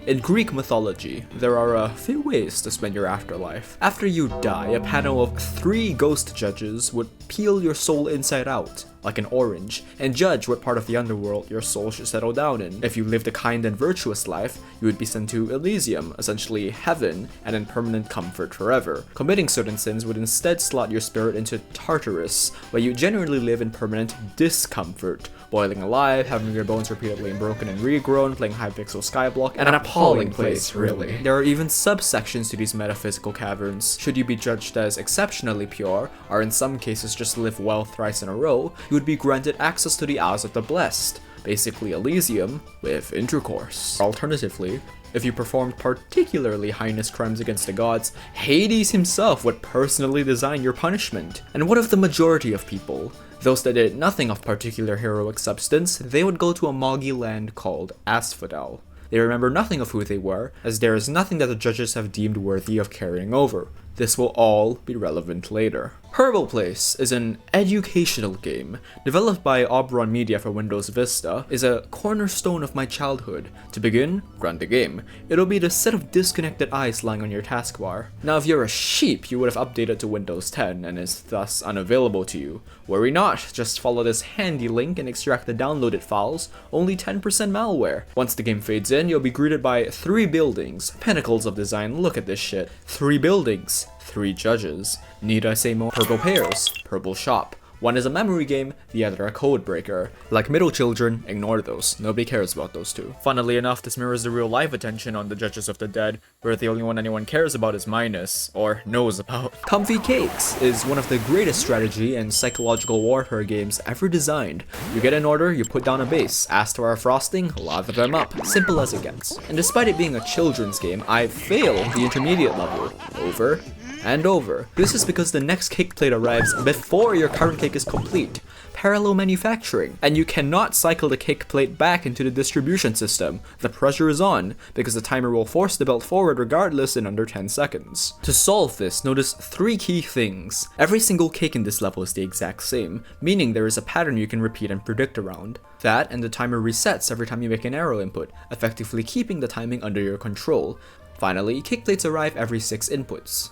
In Greek mythology, there are a few ways to spend your afterlife. After you die, a panel of 3 ghost judges would peel your soul inside out, like an orange, and judge what part of the underworld your soul should settle down in. If you lived a kind and virtuous life, you would be sent to Elysium, essentially heaven, and in permanent comfort forever. Committing certain sins would instead slot your spirit into Tartarus, where you generally live in permanent discomfort, boiling alive, having your bones repeatedly broken and regrown, playing Hypixel Skyblock, and an appalling place, really. There are even subsections to these metaphysical caverns. Should you be judged as exceptionally pure, or in some cases just live well thrice in a row, you would be granted access to the Isles of the Blessed, basically Elysium with intercourse. Alternatively, if you performed particularly heinous crimes against the gods, Hades himself would personally design your punishment. And what of the majority of people? Those that did nothing of particular heroic substance, they would go to a moggy land called Asphodel. They remember nothing of who they were, as there is nothing that the judges have deemed worthy of carrying over. This will all be relevant later. Purble Place is an educational game developed by Oberon Media for Windows Vista, is a cornerstone of my childhood. To begin, run the game. It'll be the set of disconnected eyes lying on your taskbar. Now if you're a sheep, you would have updated to Windows 10 and is thus unavailable to you. Worry not, just follow this handy link and extract the downloaded files, only 10% malware. Once the game fades in, you'll be greeted by 3 buildings, pinnacles of design, look at this shit. 3 buildings. 3 judges. Need I say more? Purble Pears, Purble Shop. One is a memory game, the other a code breaker. Like middle children, ignore those. Nobody cares about those 2. Funnily enough, this mirrors the real life attention on the Judges of the Dead, where the only one anyone cares about is Minus, or knows about. Comfy Cakes is one of the greatest strategy and psychological warfare games ever designed. You get an order, you put down a base, ask for a frosting, lather them up. Simple as it gets. And despite it being a children's game, I failed the intermediate level. Over and over. This is because the next cake plate arrives before your current cake is complete. Parallel manufacturing. And you cannot cycle the cake plate back into the distribution system. The pressure is on, because the timer will force the belt forward regardless in under 10 seconds. To solve this, notice 3 key things. Every single cake in this level is the exact same, meaning there is a pattern you can repeat and predict around. That, and the timer resets every time you make an arrow input, effectively keeping the timing under your control. Finally, cake plates arrive every 6 inputs.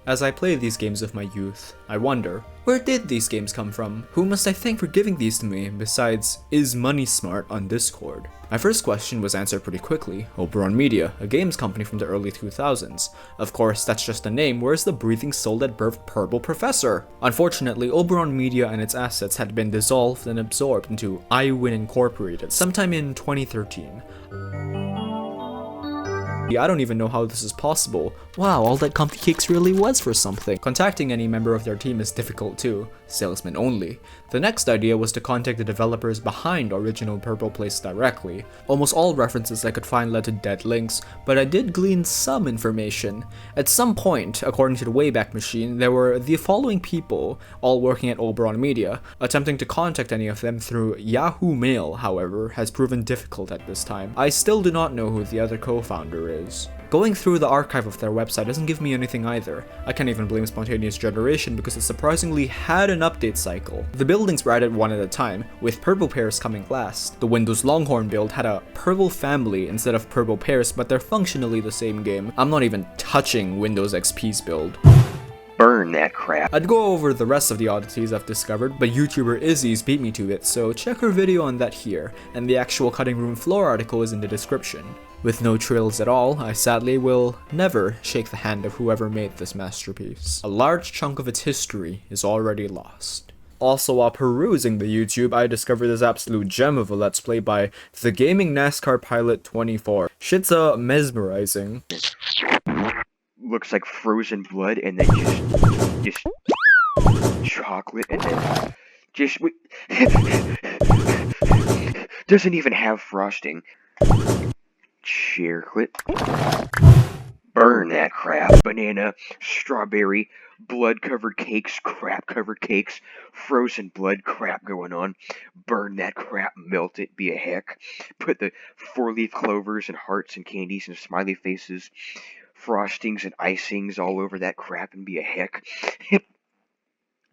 As I play these games of my youth, I wonder, where did these games come from? Who must I thank for giving these to me, besides, is Money Smart on Discord? My first question was answered pretty quickly. Oberon Media, a games company from the early 2000s. Of course, that's just a name, where's the breathing soul that birthed Purble Professor? Unfortunately, Oberon Media and its assets had been dissolved and absorbed into iWin Incorporated sometime in 2013. I don't even know how this is possible. Wow, all that Comfy Cakes really was for something. Contacting any member of their team is difficult too, salesmen only. The next idea was to contact the developers behind original Purble Place directly. Almost all references I could find led to dead links, but I did glean some information. At some point, according to the Wayback Machine, there were the following people, all working at Oberon Media. Attempting to contact any of them through Yahoo Mail, however, has proven difficult at this time. I still do not know who the other co-founder is. Going through the archive of their website doesn't give me anything either. I can't even blame spontaneous generation because it surprisingly had an update cycle. The buildings were added one at a time, with Purble Pears coming last. The Windows Longhorn build had a Purble family instead of Purble Pears, but they're functionally the same game. I'm not even touching Windows XP's build. Burn that crap. I'd go over the rest of the oddities I've discovered, but YouTuber Izzy's beat me to it, so check her video on that here, and the actual cutting room floor article is in the description. With no trails at all, I sadly will never shake the hand of whoever made this masterpiece. A large chunk of its history is already lost. Also, while perusing the YouTube, I discovered this absolute gem of a let's play by The Gaming NASCAR Pilot 24. Shit's mesmerizing. Looks like frozen blood, and then just chocolate, and then just doesn't even have frosting. Chocolate. Burn that crap. Banana, strawberry, blood-covered cakes, crap-covered cakes, frozen blood crap going on. Burn that crap, melt it, be a heck. Put the 4-leaf clovers and hearts and candies and smiley faces. frostings and icings all over that crap and be a heck.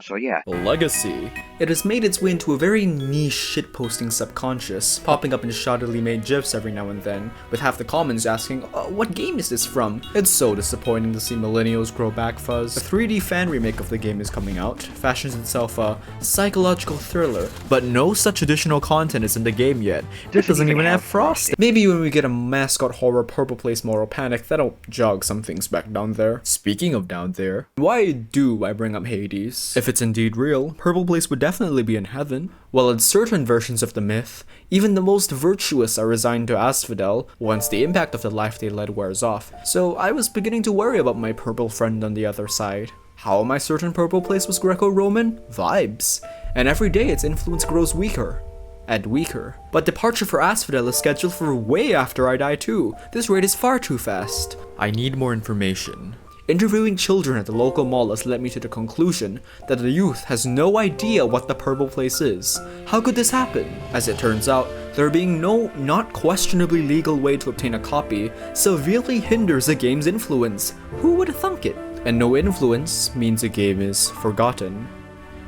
So yeah. Legacy. It has made its way into a very niche shitposting subconscious, popping up in shoddily made gifs every now and then, with half the comments asking, what game is this from? It's so disappointing to see millennials grow back fuzz. A 3D fan remake of the game is coming out, fashions itself a psychological thriller, but no such additional content is in the game yet. It doesn't even have frosting. Maybe when we get a mascot horror Purple Place moral panic, that'll jog some things back down there. Speaking of down there, why do I bring up Hades? If it's indeed real, Purple Place would definitely be in heaven. While in certain versions of the myth, even the most virtuous are resigned to asphodel once the impact of the life they led wears off. So I was beginning to worry about my purple friend on the other side. How am I certain Purple Place was Greco-Roman? Vibes. And every day its influence grows weaker and weaker. But departure for asphodel is scheduled for way after I die too. This rate is far too fast. I need more information. Interviewing children at the local mall has led me to the conclusion that the youth has no idea what the Purple Place is. How could this happen? As it turns out, there being no not questionably legal way to obtain a copy severely hinders a game's influence. Who would have thunk it? And no influence means a game is forgotten.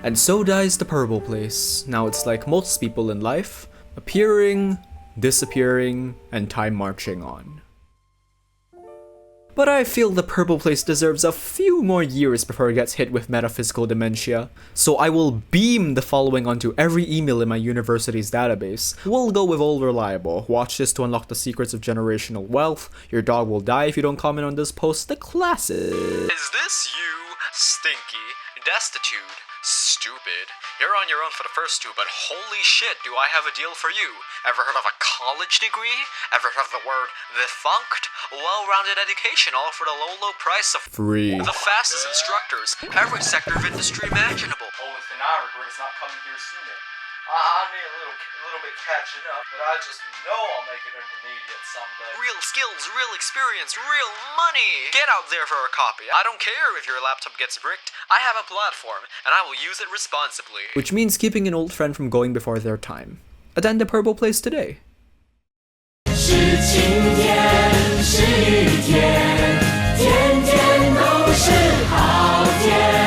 And so dies the Purple Place. Now it's like most people in life, appearing, disappearing, and time marching on. But I feel the Purple Place deserves a few more years before it gets hit with metaphysical dementia, so I will beam the following onto every email in my university's database. We'll go with old reliable. Watch this to unlock the secrets of generational wealth. Your dog will die if you don't comment on this post. The classic. Is this you? Stinky, destitute, stupid. You're on your own for the first two, but holy shit, do I have a deal for you. Ever heard of a college degree? Ever heard of the word defunct? Well-rounded education, all for the low price of Free. the fastest instructors, every sector of industry imaginable. Only thing I regret is not coming here sooner. I need a little bit catching up, but I just know I'll make it intermediate someday. Real skills, real experience, real money! Get out there for a copy. I don't care if your laptop gets bricked. I have a platform, and I will use it responsibly. Which means keeping an old friend from going before their time. Attend the Purple Place today. 是晴天，是雨天。